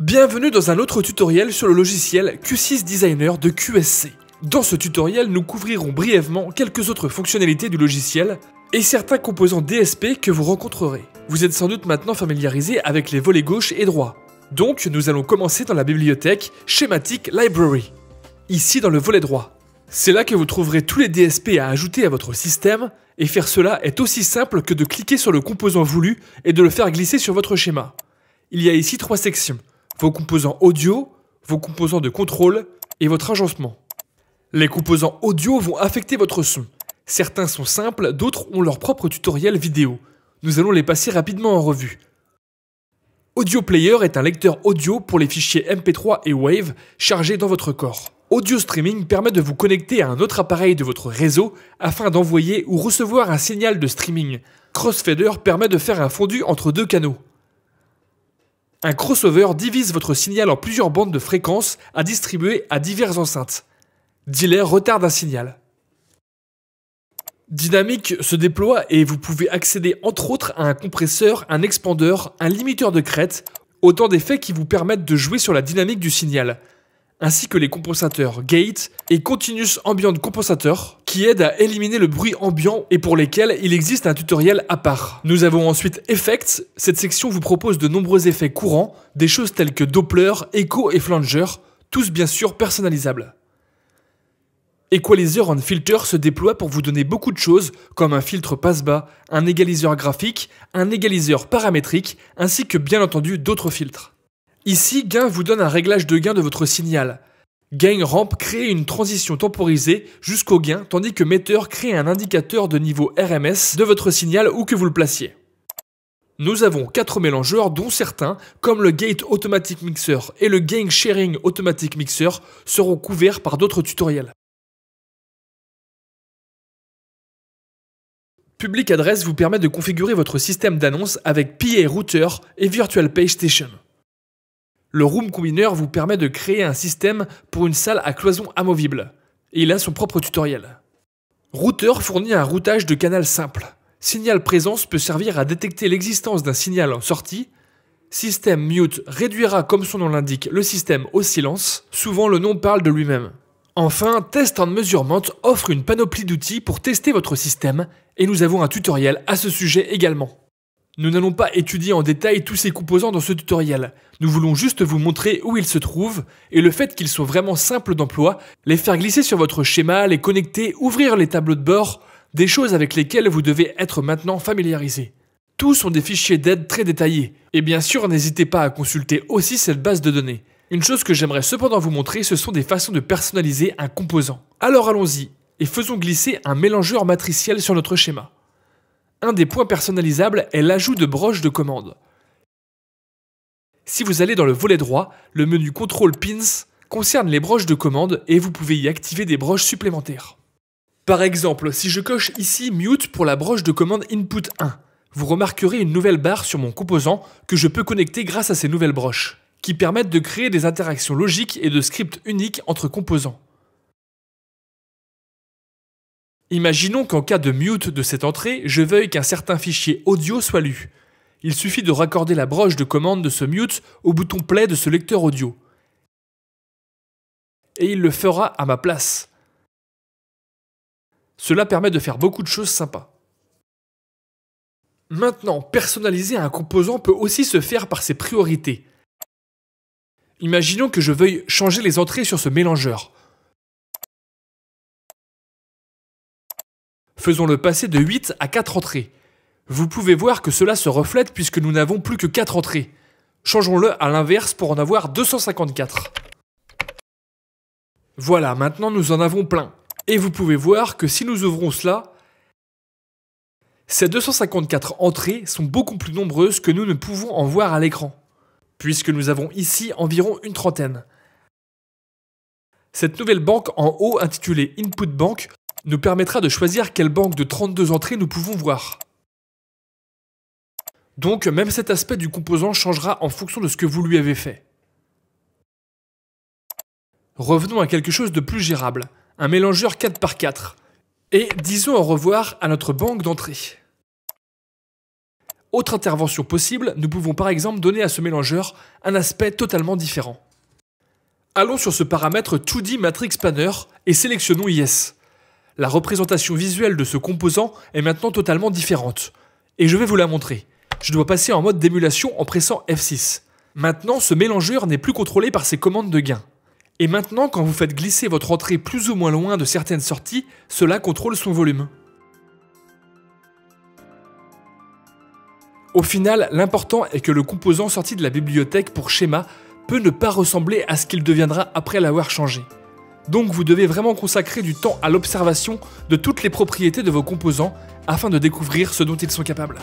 Bienvenue dans un autre tutoriel sur le logiciel Q6 Designer de QSC. Dans ce tutoriel, nous couvrirons brièvement quelques autres fonctionnalités du logiciel et certains composants DSP que vous rencontrerez. Vous êtes sans doute maintenant familiarisé avec les volets gauche et droit. Donc, nous allons commencer dans la bibliothèque Schematic Library, ici dans le volet droit. C'est là que vous trouverez tous les DSP à ajouter à votre système, et faire cela est aussi simple que de cliquer sur le composant voulu et de le faire glisser sur votre schéma. Il y a ici 3 sections. Vos composants audio, vos composants de contrôle et votre agencement. Les composants audio vont affecter votre son. Certains sont simples, d'autres ont leur propre tutoriel vidéo. Nous allons les passer rapidement en revue. Audio Player est un lecteur audio pour les fichiers MP3 et WAV chargés dans votre corps. Audio Streaming permet de vous connecter à un autre appareil de votre réseau afin d'envoyer ou recevoir un signal de streaming. Crossfader permet de faire un fondu entre deux canaux. Un crossover divise votre signal en plusieurs bandes de fréquences à distribuer à diverses enceintes. Delay retarde un signal. Dynamic se déploie et vous pouvez accéder entre autres à un compresseur, un expandeur, un limiteur de crête, autant d'effets qui vous permettent de jouer sur la dynamique du signal, ainsi que les compensateurs Gate et Continuous Ambient Compensator qui aident à éliminer le bruit ambiant et pour lesquels il existe un tutoriel à part. Nous avons ensuite Effects. Cette section vous propose de nombreux effets courants, des choses telles que Doppler, Echo et Flanger, tous bien sûr personnalisables. Equalizer and Filter se déploie pour vous donner beaucoup de choses comme un filtre passe-bas, un égaliseur graphique, un égaliseur paramétrique ainsi que bien entendu d'autres filtres. Ici, Gain vous donne un réglage de gain de votre signal. Gain Ramp crée une transition temporisée jusqu'au gain, tandis que Meter crée un indicateur de niveau RMS de votre signal où que vous le placiez. Nous avons 4 mélangeurs dont certains, comme le Gate Automatic Mixer et le Gain Sharing Automatic Mixer, seront couverts par d'autres tutoriels. Public Address vous permet de configurer votre système d'annonce avec PA Router et Virtual Page Station. Le Room Combiner vous permet de créer un système pour une salle à cloison amovible. Et il a son propre tutoriel. Router fournit un routage de canal simple. Signal présence peut servir à détecter l'existence d'un signal en sortie. System Mute réduira, comme son nom l'indique, le système au silence. Souvent le nom parle de lui-même. Enfin, Test and Measurement offre une panoplie d'outils pour tester votre système. Et nous avons un tutoriel à ce sujet également. Nous n'allons pas étudier en détail tous ces composants dans ce tutoriel. Nous voulons juste vous montrer où ils se trouvent et le fait qu'ils sont vraiment simples d'emploi, les faire glisser sur votre schéma, les connecter, ouvrir les tableaux de bord, des choses avec lesquelles vous devez être maintenant familiarisé. Tous sont des fichiers d'aide très détaillés. Et bien sûr, n'hésitez pas à consulter aussi cette base de données. Une chose que j'aimerais cependant vous montrer, ce sont des façons de personnaliser un composant. Alors allons-y et faisons glisser un mélangeur matriciel sur notre schéma. Un des points personnalisables est l'ajout de broches de commande. Si vous allez dans le volet droit, le menu Control Pins concerne les broches de commande et vous pouvez y activer des broches supplémentaires. Par exemple, si je coche ici Mute pour la broche de commande Input 1, vous remarquerez une nouvelle barre sur mon composant que je peux connecter grâce à ces nouvelles broches, qui permettent de créer des interactions logiques et de scripts uniques entre composants. Imaginons qu'en cas de mute de cette entrée, je veuille qu'un certain fichier audio soit lu. Il suffit de raccorder la broche de commande de ce mute au bouton play de ce lecteur audio. Et il le fera à ma place. Cela permet de faire beaucoup de choses sympas. Maintenant, personnaliser un composant peut aussi se faire par ses priorités. Imaginons que je veuille changer les entrées sur ce mélangeur. Faisons-le passer de 8 à 4 entrées. Vous pouvez voir que cela se reflète puisque nous n'avons plus que 4 entrées. Changeons-le à l'inverse pour en avoir 254. Voilà, maintenant nous en avons plein. Et vous pouvez voir que si nous ouvrons cela, ces 254 entrées sont beaucoup plus nombreuses que nous ne pouvons en voir à l'écran, puisque nous avons ici environ une trentaine. Cette nouvelle banque en haut intitulée Input Bank nous permettra de choisir quelle banque de 32 entrées nous pouvons voir. Donc même cet aspect du composant changera en fonction de ce que vous lui avez fait. Revenons à quelque chose de plus gérable, un mélangeur 4x4. Et disons au revoir à notre banque d'entrées. Autre intervention possible, nous pouvons par exemple donner à ce mélangeur un aspect totalement différent. Allons sur ce paramètre 2D Matrix Planner et sélectionnons Yes. La représentation visuelle de ce composant est maintenant totalement différente. Et je vais vous la montrer. Je dois passer en mode d'émulation en pressant F6. Maintenant, ce mélangeur n'est plus contrôlé par ses commandes de gain. Et maintenant, quand vous faites glisser votre entrée plus ou moins loin de certaines sorties, cela contrôle son volume. Au final, l'important est que le composant sorti de la bibliothèque pour schéma peut ne pas ressembler à ce qu'il deviendra après l'avoir changé. Donc vous devez vraiment consacrer du temps à l'observation de toutes les propriétés de vos composants afin de découvrir ce dont ils sont capables.